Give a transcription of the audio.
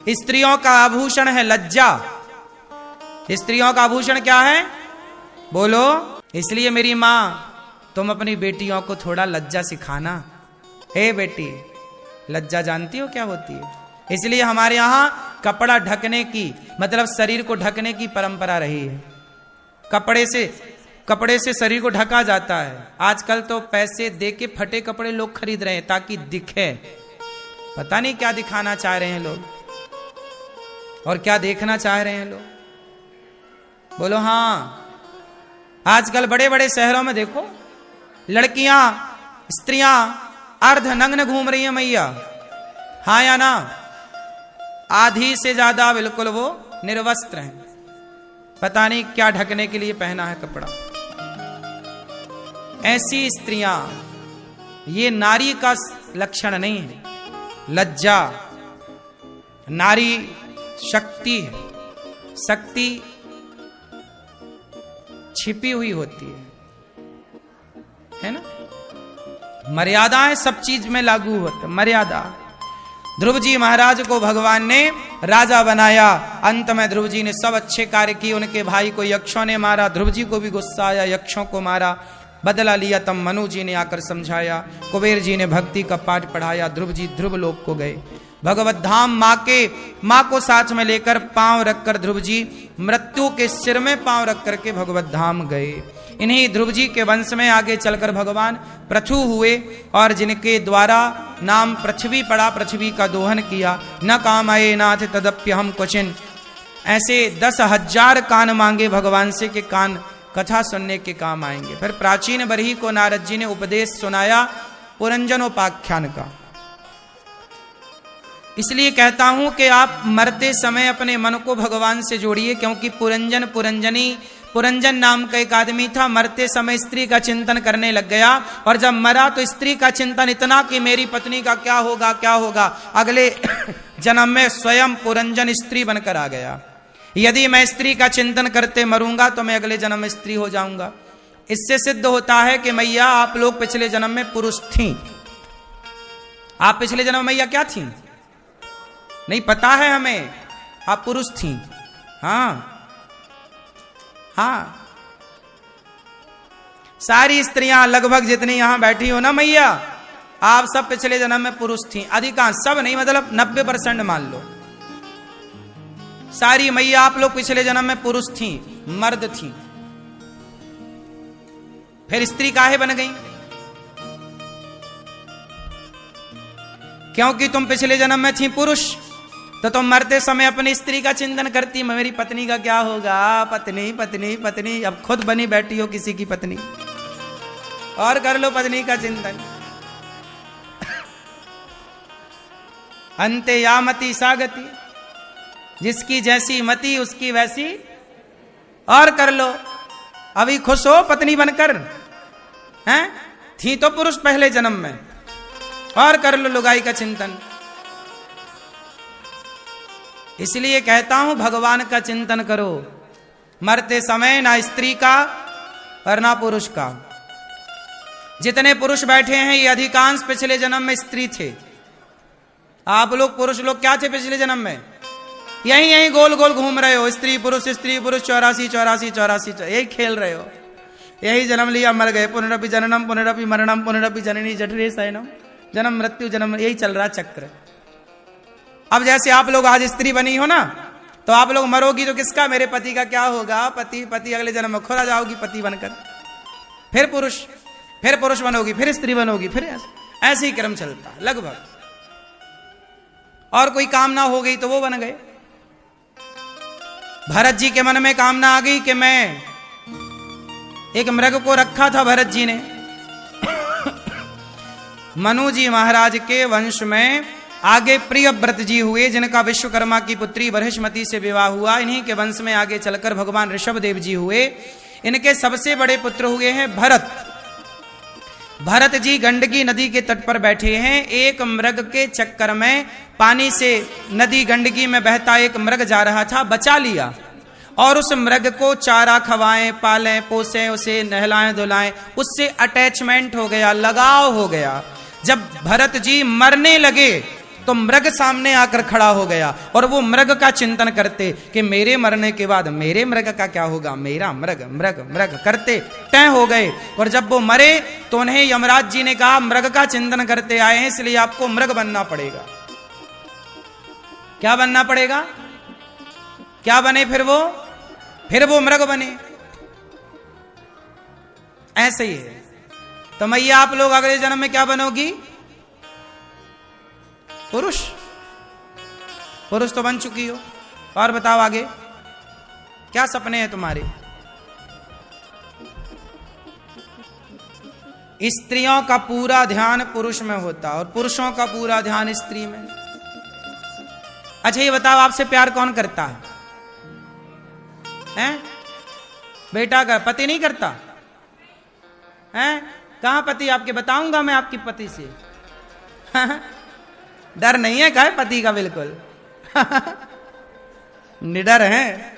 स्त्रियों का आभूषण है लज्जा। स्त्रियों का आभूषण क्या है बोलो? इसलिए मेरी माँ तुम अपनी बेटियों को थोड़ा लज्जा सिखाना। हे बेटी, लज्जा जानती हो क्या होती है? इसलिए हमारे यहाँ कपड़ा ढकने की मतलब शरीर को ढकने की परंपरा रही है। कपड़े से शरीर को ढका जाता है। आजकल तो पैसे दे के फटे कपड़े लोग खरीद रहे हैं ताकि दिखे। पता नहीं क्या दिखाना चाह रहे हैं लोग और क्या देखना चाह रहे हैं लोग। बोलो हाँ। आजकल बड़े बड़े शहरों में देखो लड़कियां स्त्रियां अर्धनग्न घूम रही हैं मैया। हाँ या ना? आधी से ज्यादा बिल्कुल वो निर्वस्त्र हैं। पता नहीं क्या ढकने के लिए पहना है कपड़ा। ऐसी स्त्रियां, ये नारी का लक्षण नहीं है। लज्जा नारी शक्ति है। शक्ति छिपी हुई होती है ना? मर्यादाएं सब चीज में लागू होती। मर्यादा। ध्रुव जी महाराज को भगवान ने राजा बनाया। अंत में ध्रुव जी ने सब अच्छे कार्य किए। उनके भाई को यक्षों ने मारा, ध्रुव जी को भी गुस्सा आया, यक्षों को मारा, बदला लिया। तब मनु जी ने आकर समझाया, कुबेर जी ने भक्ति का पाठ पढ़ाया। ध्रुव जी ध्रुव लोक को गए। भगवत धाम माँ को साथ में लेकर पांव रखकर ध्रुव जी मृत्यु के सिर में पांव रख करके भगवत धाम गए। इन्हीं ध्रुव जी के वंश में आगे चलकर भगवान पृथु हुए और जिनके द्वारा नाम पृथ्वी पड़ा, पृथ्वी का दोहन किया। न काम आए नाथ तदप्य हम क्वचिन। ऐसे 10,000 कान मांगे भगवान से कि कान कथा सुनने के काम आएंगे। फिर प्राचीन बरही को नारद जी ने उपदेश सुनाया पुरंजनोपाख्यान का। इसलिए कहता हूं कि आप मरते समय अपने मन को भगवान से जोड़िए, क्योंकि पुरंजन नाम का एक आदमी था, मरते समय स्त्री का चिंतन करने लग गया। और जब मरा तो स्त्री का चिंतन इतना कि मेरी पत्नी का क्या होगा। अगले जन्म में स्वयं पुरंजन स्त्री बनकर आ गया। यदि मैं स्त्री का चिंतन करते मरूंगा तो मैं अगले जन्म में स्त्री हो जाऊंगा। इससे सिद्ध होता है कि मैया आप लोग पिछले जन्म में पुरुष थी। आप पिछले जन्म में मैया क्या थी नहीं पता है हमें। आप पुरुष थी। हाँ। सारी स्त्रियां लगभग जितनी यहां बैठी हो ना मैया, आप सब पिछले जन्म में पुरुष थी। अधिकांश, सब नहीं, मतलब 90% मान लो। सारी मैया आप लोग पिछले जन्म में पुरुष थी, मर्द थी। फिर स्त्री काहे बन गई? क्योंकि तुम पिछले जन्म में थी पुरुष, तो तुम मरते समय अपनी स्त्री का चिंतन करती, मेरी पत्नी का क्या होगा। पत्नी अब खुद बनी बैठी हो किसी की पत्नी, और कर लो पत्नी का चिंतन। अंते या मति सागति, जिसकी जैसी मति उसकी वैसी। और कर लो, अभी खुश हो पत्नी बनकर, हैं? थी तो पुरुष पहले जन्म में। और कर लो लुगाई का चिंतन। इसलिए कहता हूं भगवान का चिंतन करो मरते समय, ना स्त्री का और ना पुरुष का। जितने पुरुष बैठे हैं ये अधिकांश पिछले जन्म में स्त्री थे। आप लोग पुरुष लोग क्या थे पिछले जन्म में? यही गोल गोल घूम रहे हो, स्त्री पुरुष 84 यही खेल रहे हो। यही जन्म लिया मर गए। पुनरपि जननम पुनरपि मरणम पुनरपि जननी जठरे शयनम, जन्म मृत्यु जन्म, यही चल रहा चक्र। अब जैसे आप लोग आज स्त्री बनी हो ना, तो आप लोग मरोगी तो किसका, मेरे पति का क्या होगा। पति अगले जन्म में खोला जाओगी पति बनकर, फिर पुरुष बनोगी, फिर स्त्री बनोगी, फिर ऐसे ही क्रम चलता लगभग। और कोई कामना हो गई तो वो बन गए। भरत जी के मन में कामना आ गई कि मैं एक मृग को रखा था भरत जी ने। मनु जी महाराज के वंश में आगे प्रियव्रत जी हुए, जिनका विश्वकर्मा की पुत्री बृहस्पति से विवाह हुआ। इन्हीं के वंश में आगे चलकर भगवान ऋषभदेव जी हुए। इनके सबसे बड़े पुत्र हुए हैं भरत। भरत जी गंडकी नदी के तट पर बैठे हैं। एक मृग के चक्कर में पानी से नदी गंडकी में बहता एक मृग जा रहा था, बचा लिया और उस मृग को चारा खवाएं, पालें, पोसें, उसे नहलाएं धुलाएं, उससे अटैचमेंट हो गया, लगाव हो गया। जब भरत जी मरने लगे तो मृग सामने आकर खड़ा हो गया और वो मृग का चिंतन करते कि मेरे मरने के बाद मेरे मृग का क्या होगा, मेरा मृग मृग मृग करते तय हो गए। और जब वो मरे तो उन्हें यमराज जी ने कहा मृग का चिंतन करते आए हैं इसलिए आपको मृग बनना पड़ेगा। क्या बनना पड़ेगा? क्या बने फिर वो मृग बने। ऐसे ही है। तो मैया आप लोग अगले जन्म में क्या बनोगी? पुरुष। पुरुष तो बन चुकी हो। और बताओ आगे क्या सपने हैं तुम्हारे? स्त्रियों का पूरा ध्यान पुरुष में होता और पुरुषों का पूरा ध्यान स्त्री में। अच्छा ये बताओ आपसे प्यार कौन करता है? हैं? बेटा का पति नहीं करता हैं? कहां पति आपके? बताऊंगा मैं आपकी पति से। डर नहीं है क्या पति का? बिल्कुल निडर है।